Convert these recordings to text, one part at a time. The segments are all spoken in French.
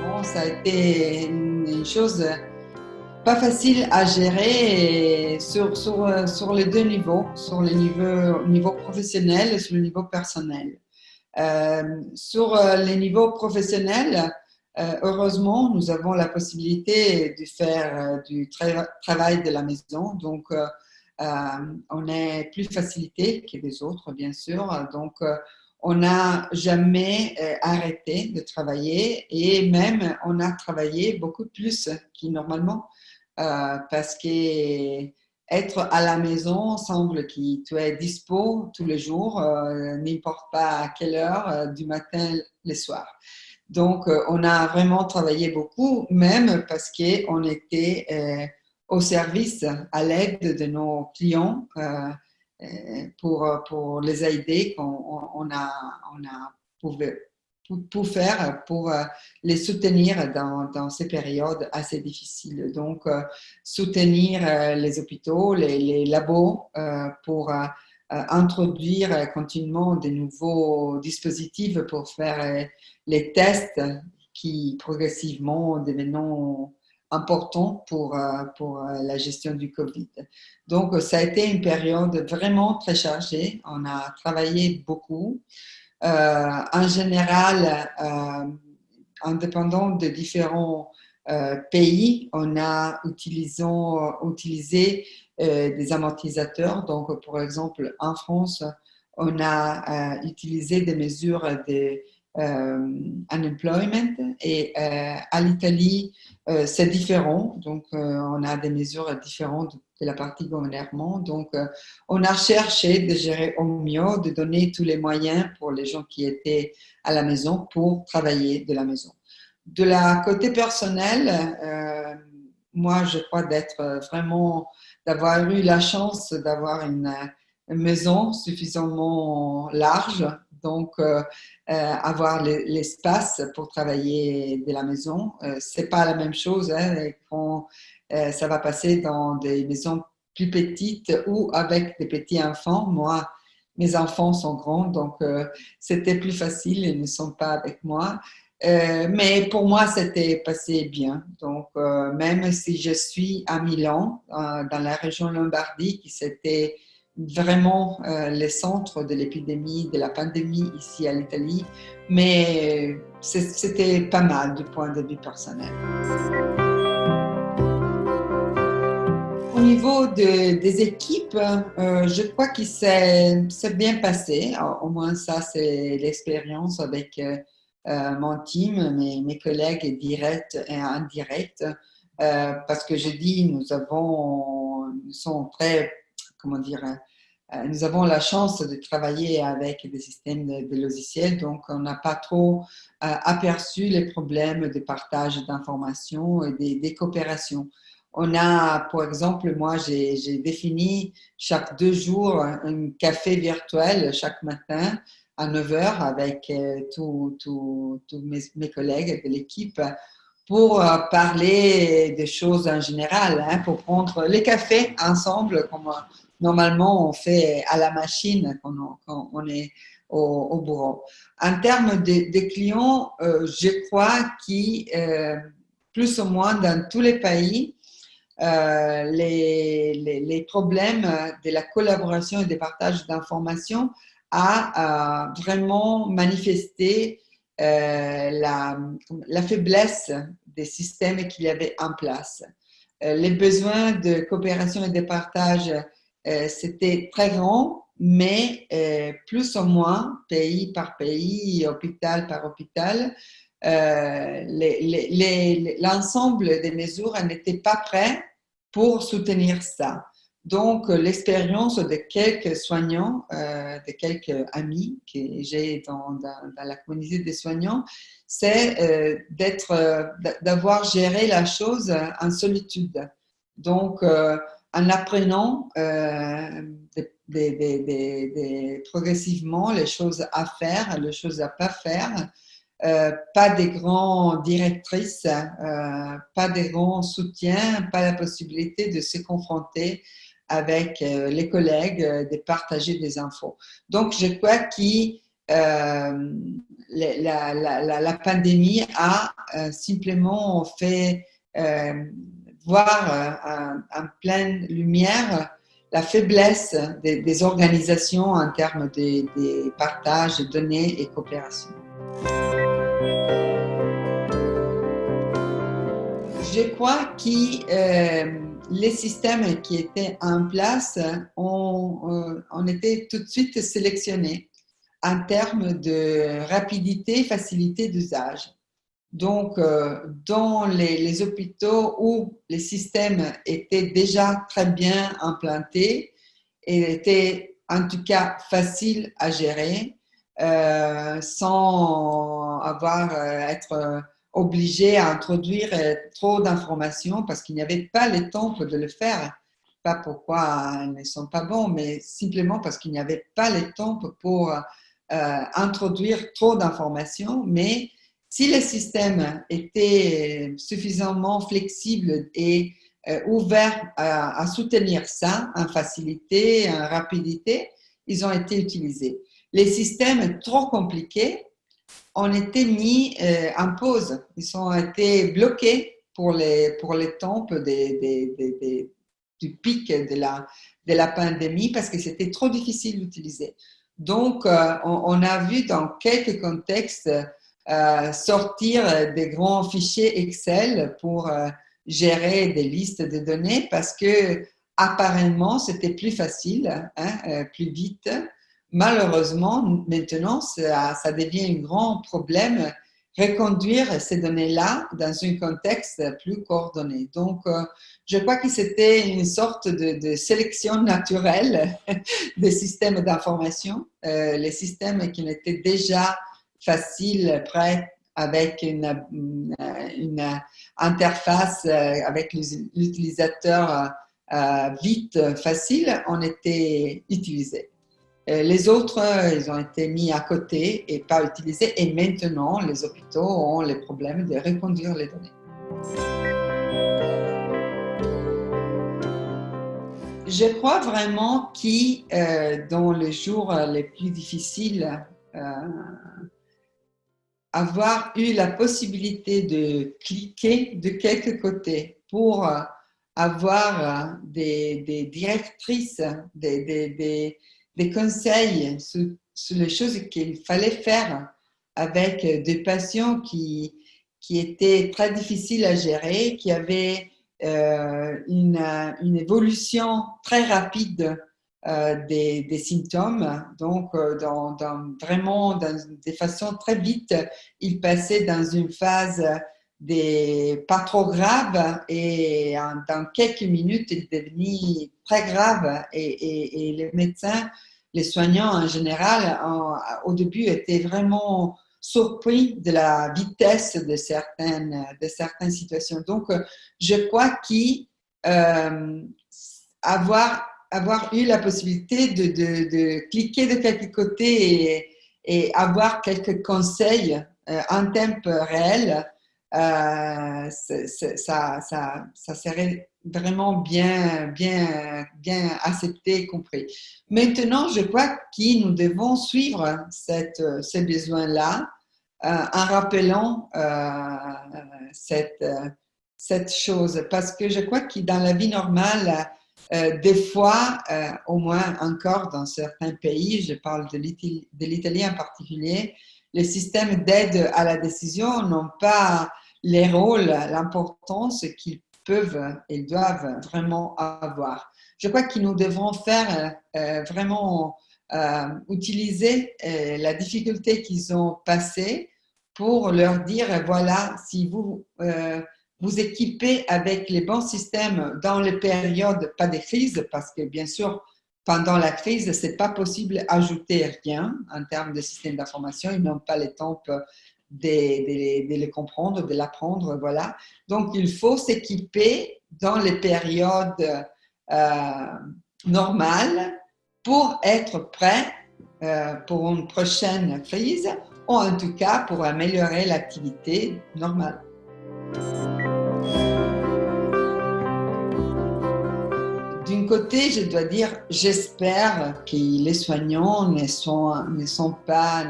Bon, ça a été une chose pas facile à gérer sur les deux niveaux, sur le niveau professionnel et sur le niveau personnel. Sur les niveaux professionnels, heureusement, nous avons la possibilité de faire du travail de la maison. Donc, on est plus facilité que les autres, bien sûr. Donc, on n'a jamais arrêté de travailler et même on a travaillé beaucoup plus que normalement parce que être à la maison semble que tu es dispo tous les jours, n'importe pas à quelle heure, du matin le soir. Donc, on a vraiment travaillé beaucoup, même parce qu'on était au service, à l'aide de nos clients pour les aider on a pour faire, pour les soutenir dans ces périodes assez difficiles. Donc, soutenir les hôpitaux, les labos pour introduire continuellement de nouveaux dispositifs pour faire les tests qui progressivement deviennent importants pour la gestion du Covid. Donc, ça a été une période vraiment très chargée. On a travaillé beaucoup. En général, indépendant de différents pays, on a utilisé des amortisseurs. Donc, par exemple, en France, on a utilisé des mesures de unemployment et à l'Italie, c'est différent. Donc, on a des mesures différentes de la partie gouvernement. Donc, on a cherché de gérer au mieux, de donner tous les moyens pour les gens qui étaient à la maison pour travailler de la maison. De la côté personnel, moi, je crois d'avoir eu la chance d'avoir une maison suffisamment large, donc avoir l'espace pour travailler de la maison. C'est pas la même chose quand ça va passer dans des maisons plus petites ou avec des petits enfants. Moi, mes enfants sont grands, donc c'était plus facile, ils ne sont pas avec moi. Mais pour moi, c'était passé bien. Donc, même si je suis à Milan, dans la région Lombardie, qui c'était vraiment le centre de l'épidémie, de la pandémie ici à l'Italie, mais c'était pas mal du point de vue personnel. Au niveau des équipes, je crois que c'est bien passé. Alors, au moins, ça, c'est l'expérience avec mon team, mes collègues directs et indirects. Parce que je dis, nous sommes très, comment dire, nous avons la chance de travailler avec des systèmes de logiciels, donc on n'a pas trop aperçu les problèmes de partage d'informations et des coopérations. On a, par exemple, moi, j'ai défini chaque 2 jours un café virtuel chaque matin à 9 heures avec tous mes collègues de l'équipe pour parler des choses en général, pour prendre les cafés ensemble, comme normalement on fait à la machine quand on est au bureau. En termes de clients, je crois que plus ou moins dans tous les pays, les problèmes de la collaboration et des partages d'informations a vraiment manifesté la faiblesse des systèmes qu'il y avait en place. Les besoins de coopération et de partage, c'était très grand, mais plus ou moins, pays par pays, hôpital par hôpital, l'ensemble des mesures n'était pas prêt pour soutenir ça. Donc, l'expérience de quelques soignants, de quelques amis que j'ai dans la communauté des soignants, c'est d'avoir géré la chose en solitude. Donc, en apprenant progressivement les choses à faire, les choses à pas faire, pas des grandes directrices, pas des grands soutiens, pas la possibilité de se confronter avec les collègues, de partager des infos. Donc, je crois que euh, la pandémie a simplement fait voir en pleine lumière la faiblesse des organisations en termes de partage de données et coopération. Je crois que les systèmes qui étaient en place ont été tout de suite sélectionnés en termes de rapidité, facilité d'usage. Donc, dans les hôpitaux où les systèmes étaient déjà très bien implantés et étaient en tout cas faciles à gérer, sans être obligé à introduire trop d'informations parce qu'il n'y avait pas le temps de le faire. Pas pourquoi ils ne sont pas bons, mais simplement parce qu'il n'y avait pas le temps pour introduire trop d'informations. Mais si le système était suffisamment flexible et ouvert à soutenir ça en facilité, en rapidité, ils ont été utilisés. Les systèmes trop compliqués ont été mis en pause. Ils ont été bloqués pour les temps du pic de la pandémie parce que c'était trop difficile d'utiliser. Donc, on a vu dans quelques contextes sortir des grands fichiers Excel pour gérer des listes de données parce que apparemment c'était plus facile, plus vite. Malheureusement, maintenant, ça devient un grand problème reconduire ces données-là dans un contexte plus coordonné. Donc, je crois que c'était une sorte de sélection naturelle des systèmes d'information. Les systèmes qui étaient déjà faciles, prêts, avec une interface avec l'utilisateur vite, facile, ont été utilisés. Les autres, ils ont été mis à côté et pas utilisés. Et maintenant, les hôpitaux ont le problème de reconduire les données. Je crois vraiment que dans les jours les plus difficiles, avoir eu la possibilité de cliquer de quelques côtés pour avoir des directrices, des conseils sur les choses qu'il fallait faire avec des patients qui étaient très difficiles à gérer, qui avaient une évolution très rapide des symptômes. Donc, vraiment, dans des façons très vite, ils passaient dans une phase pas trop grave et dans quelques minutes, il devenait très grave et les médecins, les soignants en général, au début étaient vraiment surpris de la vitesse de certaines situations. Donc, je crois qu'avoir eu la possibilité de cliquer de quelques côtés et avoir quelques conseils en temps réel, ça serait vraiment bien accepté et compris. Maintenant, je crois que nous devons suivre ce besoin-là en rappelant cette chose, parce que je crois que dans la vie normale, des fois, au moins encore dans certains pays, je parle de l'Italie en particulier, les systèmes d'aide à la décision n'ont pas les rôles, l'importance qu'ils peuvent et doivent vraiment avoir. Je crois que nous devons faire vraiment utiliser la difficulté qu'ils ont passée pour leur dire, voilà, si vous vous équipez avec les bons systèmes dans les périodes, pas des crises, parce que bien sûr, pendant la crise, ce n'est pas possible d'ajouter rien en termes de système d'information. Ils n'ont pas le temps de les comprendre, de l'apprendre. Voilà. Donc, il faut s'équiper dans les périodes normales pour être prêt pour une prochaine crise ou en tout cas pour améliorer l'activité normale. D'un côté, je dois dire, j'espère que les soignants ne soient pas,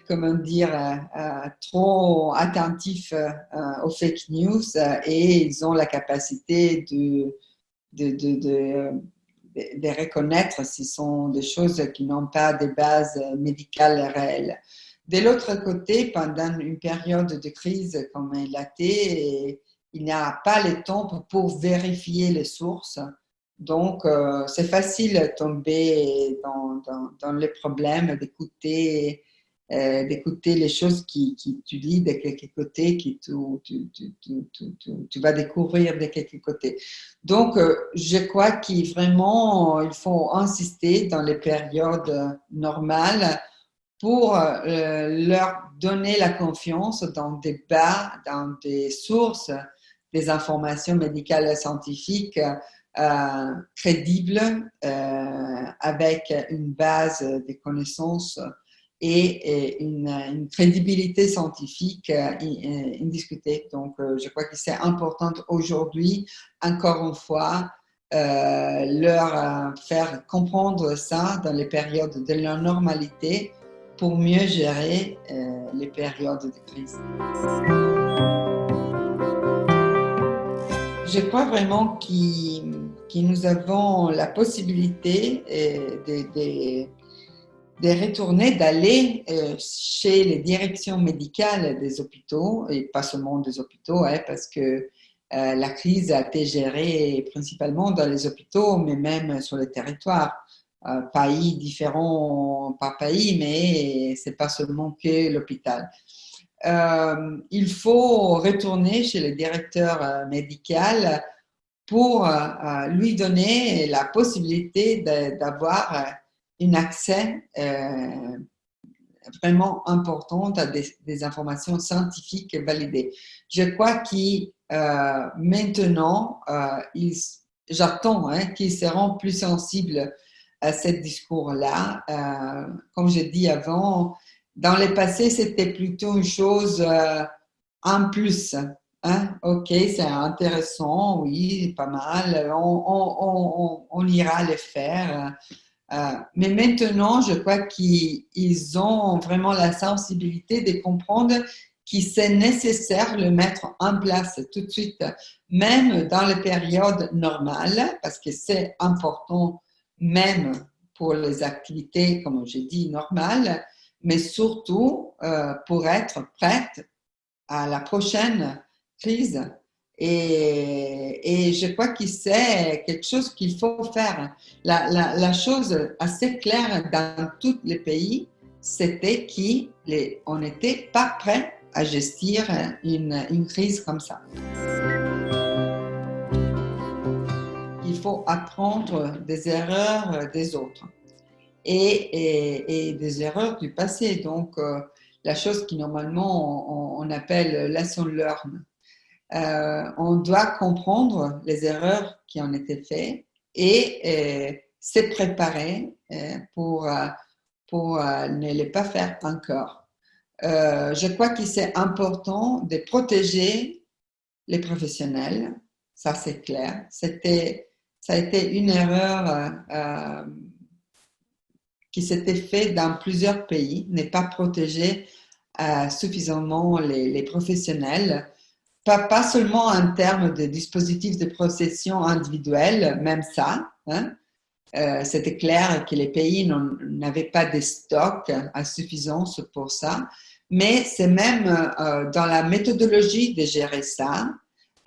comment dire, trop attentifs aux fake news et ils ont la capacité de reconnaître si ce sont des choses qui n'ont pas de base médicale réelle. De l'autre côté, pendant une période de crise comme il a été, il n'y a pas le temps pour vérifier les sources. Donc, c'est facile de tomber dans les problèmes, d'écouter les choses qui tu lis de quelque côté, tu vas découvrir de quelque côté. Donc, je crois qu'il vraiment, il faut insister dans les périodes normales pour leur donner la confiance dans des bas, dans des sources, des informations médicales et scientifiques crédibles, avec une base de connaissances et une crédibilité scientifique indiscutée. Donc, je crois que c'est important aujourd'hui, encore une fois, leur faire comprendre ça dans les périodes de leur normalité pour mieux gérer les périodes de crise. Je crois vraiment que nous avons la possibilité de retourner, d'aller chez les directions médicales des hôpitaux, et pas seulement des hôpitaux, parce que la crise a été gérée principalement dans les hôpitaux, mais même sur le territoire. Pays différents par pays, mais c'est pas seulement que l'hôpital. Il faut retourner chez le directeur médical pour lui donner la possibilité d'avoir un accès vraiment important à des informations scientifiques validées. Je crois que maintenant, j'attends qu'ils seront plus sensibles à ce discours-là. Comme je dis avant, dans le passé, c'était plutôt une chose en plus. OK, c'est intéressant, oui, pas mal, on ira le faire. Mais maintenant, je crois qu'ils ont vraiment la sensibilité de comprendre que c'est nécessaire de le mettre en place tout de suite, même dans les périodes normales, parce que c'est important même pour les activités, comme j'ai dit, normales, mais surtout pour être prête à la prochaine crise. Et je crois que c'est quelque chose qu'il faut faire. La chose assez claire dans tous les pays, c'était qu'on n'était pas prêt à gestir une crise comme ça. Il faut apprendre des erreurs des autres et des erreurs du passé. Donc, la chose qui normalement on appelle lesson learned. On doit comprendre les erreurs qui ont été faites et se préparer pour ne les pas faire encore. Je crois que c'est important de protéger les professionnels, ça c'est clair. Ça a été une erreur qui s'était faite dans plusieurs pays, ne pas protéger suffisamment les professionnels. Pas seulement en termes de dispositifs de protection individuelle, même ça. C'était clair que les pays n'avaient pas de stock à suffisance pour ça, mais c'est même dans la méthodologie de gérer ça,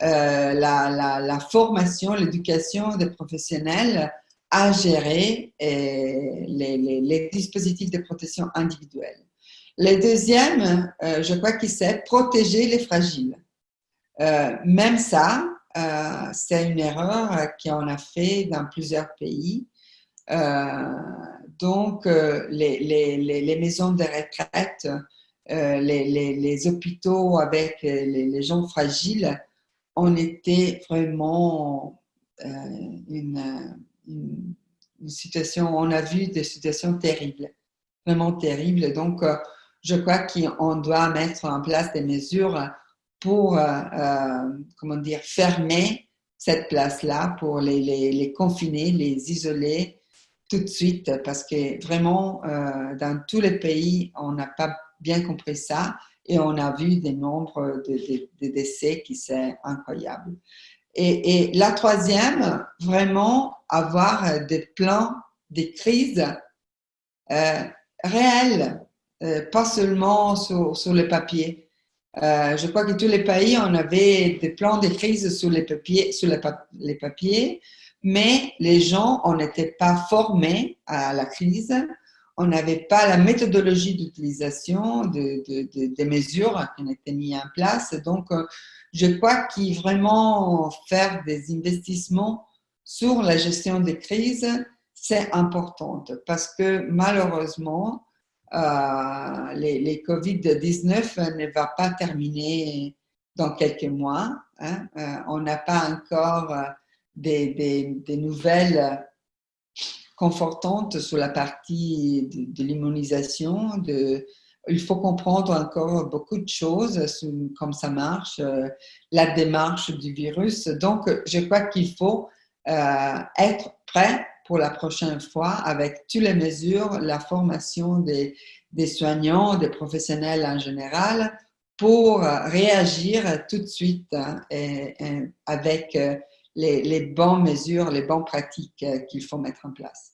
la formation, l'éducation des professionnels à gérer les dispositifs de protection individuelle. Le deuxième, je crois que c'est protéger les fragiles. Même ça, c'est une erreur qu'on a fait dans plusieurs pays. Donc, les maisons de retraite, les hôpitaux avec les gens fragiles, on était vraiment une situation, on a vu des situations terribles, vraiment terribles. Donc, je crois qu'on doit mettre en place des mesures pour, comment dire, fermer cette place-là pour les confiner, les isoler tout de suite parce que vraiment, dans tous les pays, on n'a pas bien compris ça et on a vu des nombres de décès qui sont incroyables. Et la troisième, vraiment avoir des plans, des crises réelles, pas seulement sur le papier. Je crois que tous les pays, on avait des plans de crise sur les papiers, mais les gens, on n'était pas formés à la crise. On n'avait pas la méthodologie d'utilisation des mesures qui ont été mises en place. Donc, je crois qu'il vraiment faire des investissements sur la gestion des crises, c'est important parce que malheureusement, les COVID-19 ne va pas terminer dans quelques mois. Hein. On n'a pas encore des nouvelles confortantes sur la partie de l'immunisation. Il faut comprendre encore beaucoup de choses sur comment ça marche, la démarche du virus. Donc, je crois qu'il faut être prêt pour la prochaine fois avec toutes les mesures, la formation des soignants, des professionnels en général, pour réagir tout de suite hein, et avec les bonnes mesures, les bonnes pratiques qu'il faut mettre en place.